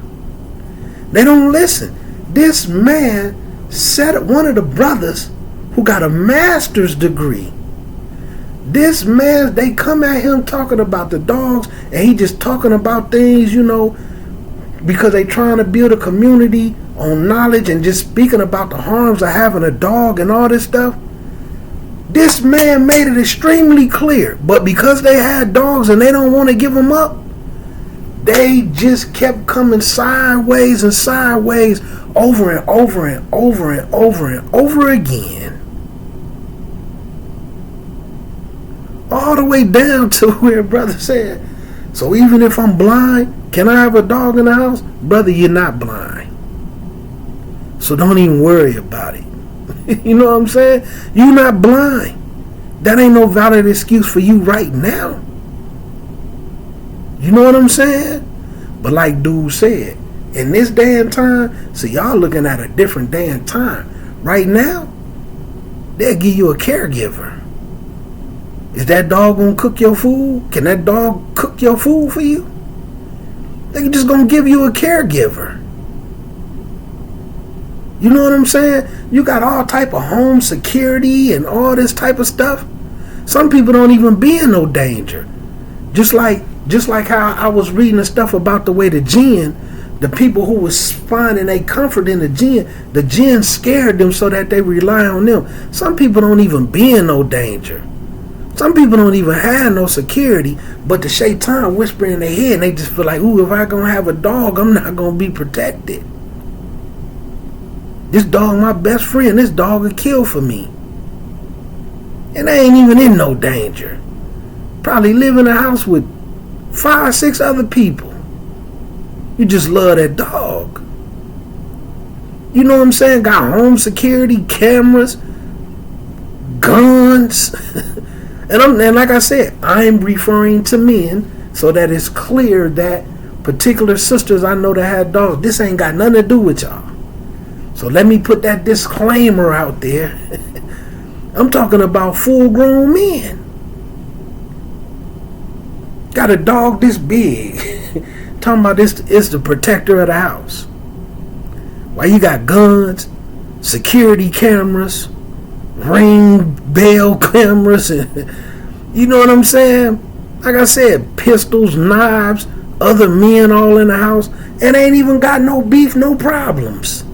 They don't listen. This man said, one of the brothers who got a master's degree, this man, they come at him talking about the dogs, and he just talking about things, you know, because they trying to build a community on knowledge and just speaking about the harms of having a dog and all this stuff. This man made it extremely clear, but because they had dogs and they don't want to give them up, they just kept coming sideways and sideways over and over and over and over and over again. All the way down to where brother said, so even if I'm blind, can I have a dog in the house? Brother, you're not blind. So don't even worry about it. You know what I'm saying? You're not blind. That ain't no valid excuse for you right now. You know what I'm saying? But like dude said, in this day and time, so y'all looking at a different day and time. Right now, they'll give you a caregiver. Is that dog gonna cook your food? Can that dog cook your food for you? They just gonna give you a caregiver. You know what I'm saying? You got all type of home security and all this type of stuff. Some people don't even be in no danger. Just like how I was reading the stuff about the way the jinn, the people who was finding their comfort in the jinn scared them so that they rely on them. Some people don't even be in no danger. Some people don't even have no security, but the shaitan whisper in their head and they just feel like, ooh, if I gonna have a dog, I'm not gonna be protected. This dog my best friend, this dog will kill for me. And they ain't even in no danger. Probably live in a house with 5, 6 other people. You just love that dog. You know what I'm saying? Got home security, cameras, guns. And like I said, I'm referring to men so that it's clear that particular sisters I know that had dogs, this ain't got nothing to do with y'all. So let me put that disclaimer out there. I'm talking about full-grown men. Got a dog this big. Talking about this is the protector of the house. Why you got guns, security cameras, ring bell cameras, and you know what I'm saying? Like I said, pistols, knives, other men all in the house, and ain't even got no beef, no problems.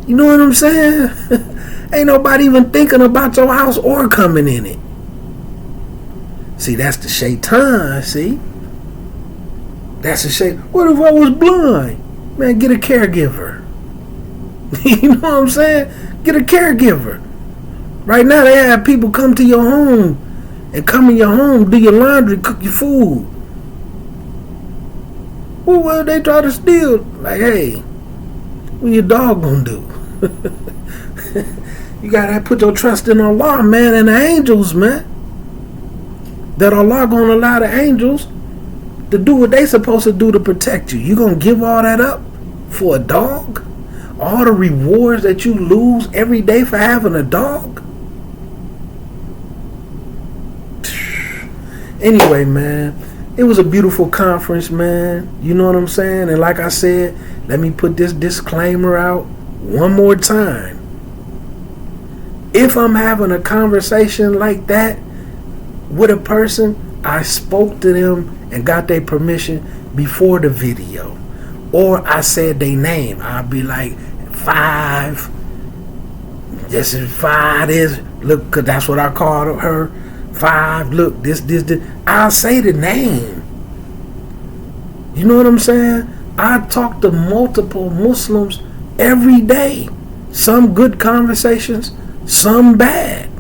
You know what I'm saying? Ain't nobody even thinking about your house or coming in it. See, that's the shaitan, see? That's the shaitan. What if I was blind? Man, get a caregiver. You know what I'm saying? Get a caregiver. Right now they have people come to your home and come in your home, do your laundry, cook your food. Well, what if they try to steal? Like, hey, what your dog gonna do? You gotta put your trust in Allah, man, and the angels, man. That Allah gonna allow the angels to do what they supposed to do to protect you. You gonna give all that up for a dog? All the rewards that you lose every day for having a dog? Anyway, man, it was a beautiful conference, man. You know what I'm saying? And like I said, let me put this disclaimer out one more time. If I'm having a conversation like that with a person, I spoke to them and got their permission before the video. Or I said their name. I'll be like, 5. This is 5. This. Look, cause that's what I called her. 5. Look, this. I'll say the name. You know what I'm saying? I talked to multiple Muslims every day. Some good conversations, some bad.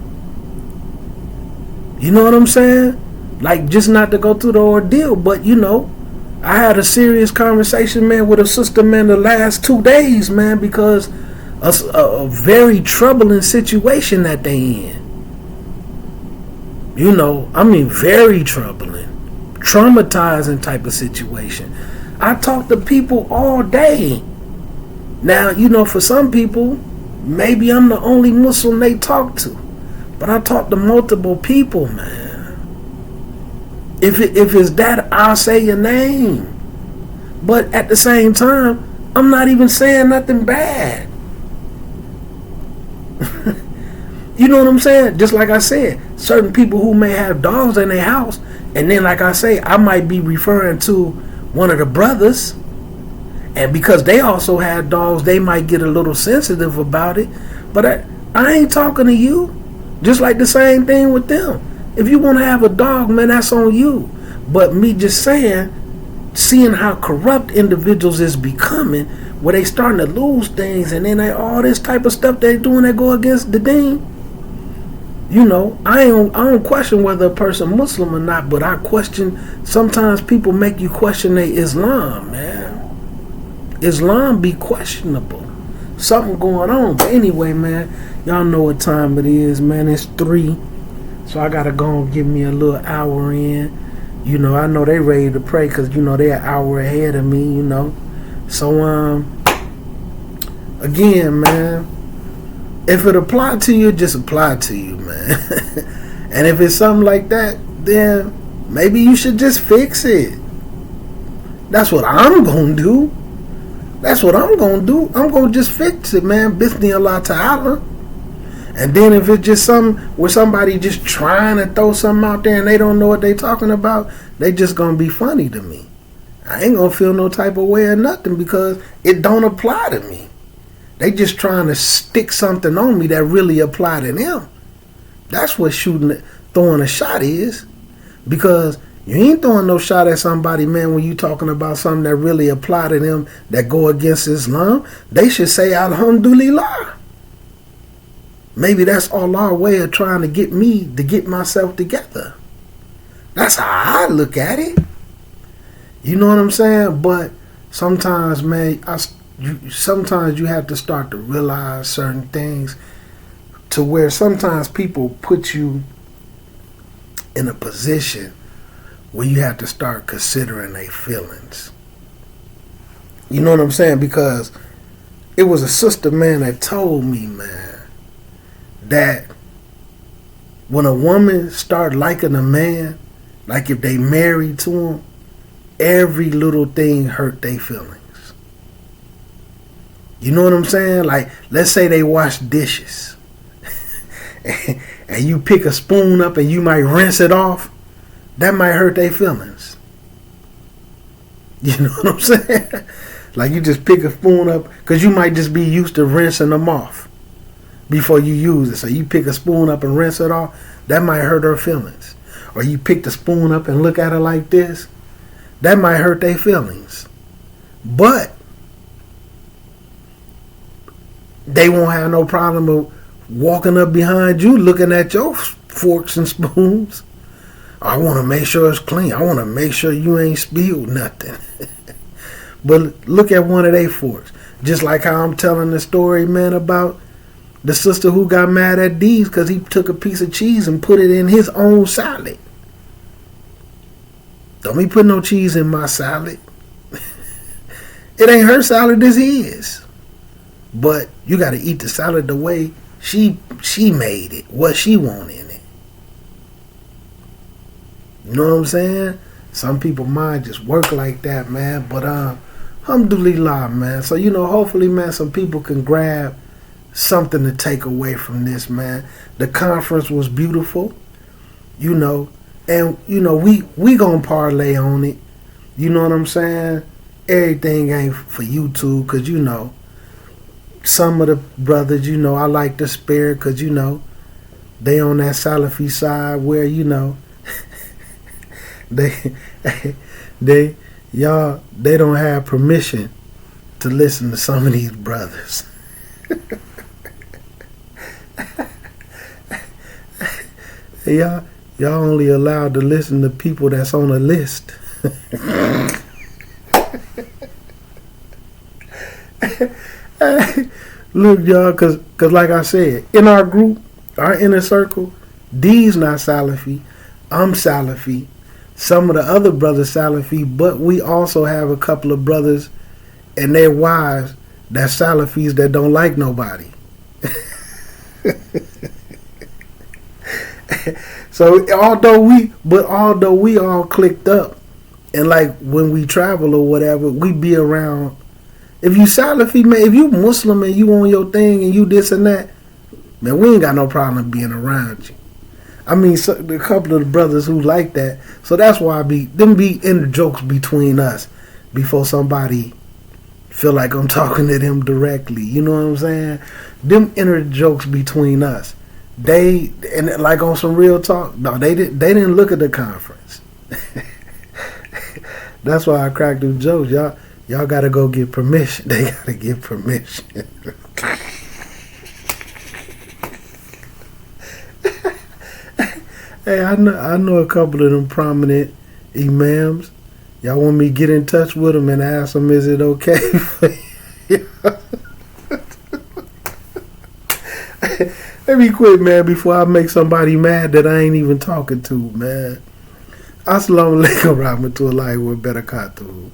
You know what I'm saying? Like, just not to go through the ordeal, but I had a serious conversation, man, with a sister, man, the last 2 days, man, because a very troubling situation that they in. I mean, very troubling, traumatizing type of situation. I talk to people all day. Now, for some people, maybe I'm the only Muslim they talk to, but I talk to multiple people, man. If it's that, I'll say your name. But at the same time, I'm not even saying nothing bad. You know what I'm saying? Just like I said, certain people who may have dogs in their house, and then like I say, I might be referring to one of the brothers, and because they also had dogs, they might get a little sensitive about it. But I ain't talking to you. Just like the same thing with them. If you want to have a dog, man, that's on you. But me just saying, seeing how corrupt individuals is becoming, where they starting to lose things, and then all this type of stuff they doing that go against the deen. I don't question whether a person Muslim or not, but I question, sometimes people make you question their Islam, man. Islam be questionable. Something going on. But anyway, man, y'all know what time it is, man. It's 3. So I gotta go and give me a little hour in. I know they ready to pray because they an hour ahead of me. So again, man, if it apply to you, just apply to you, man. And if it's something like that, then maybe you should just fix it. That's what I'm gonna do. I'm gonna just fix it, man. Bismillah Allah Ta'ala. And then if it's just something where somebody just trying to throw something out there and they don't know what they talking about, they just going to be funny to me. I ain't going to feel no type of way or nothing because it don't apply to me. They just trying to stick something on me that really apply to them. That's what throwing a shot is. Because you ain't throwing no shot at somebody, man, when you talking about something that really apply to them that go against Islam. They should say Alhamdulillah. Maybe that's all our way of trying to get me to get myself together. That's how I look at it. You know what I'm saying? But sometimes, man, sometimes you have to start to realize certain things to where sometimes people put you in a position where you have to start considering their feelings. You know what I'm saying? Because it was a sister, man, that told me, man, that when a woman start liking a man, like if they married to him, every little thing hurt their feelings. You know what I'm saying? Like, let's say they wash dishes and you pick a spoon up and you might rinse it off. That might hurt their feelings. You know what I'm saying? Like, you just pick a spoon up because you might just be used to rinsing them off before you use it. So you pick a spoon up and rinse it off, that might hurt her feelings. Or you pick the spoon up and look at it like this, that might hurt their feelings. But they won't have no problem of walking up behind you looking at your forks and spoons. I want to make sure it's clean. I want to make sure you ain't spilled nothing. But look at one of their forks. Just like how I'm telling the story, man, about the sister who got mad at Deez because he took a piece of cheese and put it in his own salad. Don't be putting no cheese in my salad. It ain't her salad, it's his. But you got to eat the salad the way she made it, what she want in it. You know what I'm saying? Some people mind just work like that, man. But alhamdulillah, man. So, hopefully, man, some people can grab something to take away from this, man. The conference was beautiful, and we gonna parlay on it. You know what I'm saying? Everything ain't for YouTube, because some of the brothers, I like to spare, because they on that Salafi side where they don't have permission to listen to some of these brothers. y'all only allowed to listen to people that's on a list. Look, y'all, cause like I said, in our group, our inner circle, D's not Salafi, I'm Salafi, some of the other brothers Salafi, but we also have a couple of brothers and their wives that's Salafis that don't like nobody. So although we all clicked up, and like when we travel or whatever, we be around. If you Salafi, man, if you Muslim and you on your thing and you this and that, man, we ain't got no problem being around you. I mean, so, a couple of the brothers who like that, so that's why them be inner jokes between us before somebody feel like I'm talking to them directly. You know what I'm saying? Them inner jokes between us. They, and like on some real talk, no, they didn't look at the conference. That's why I cracked them jokes. Y'all gotta go get permission. They gotta get permission. Hey, I know a couple of them prominent imams. Y'all want me to get in touch with them and ask them, is it okay for you? Let me quit, man, before I make somebody mad that I ain't even talking to, man. Assalamu alaikum warahmatullahi wabarakatuh.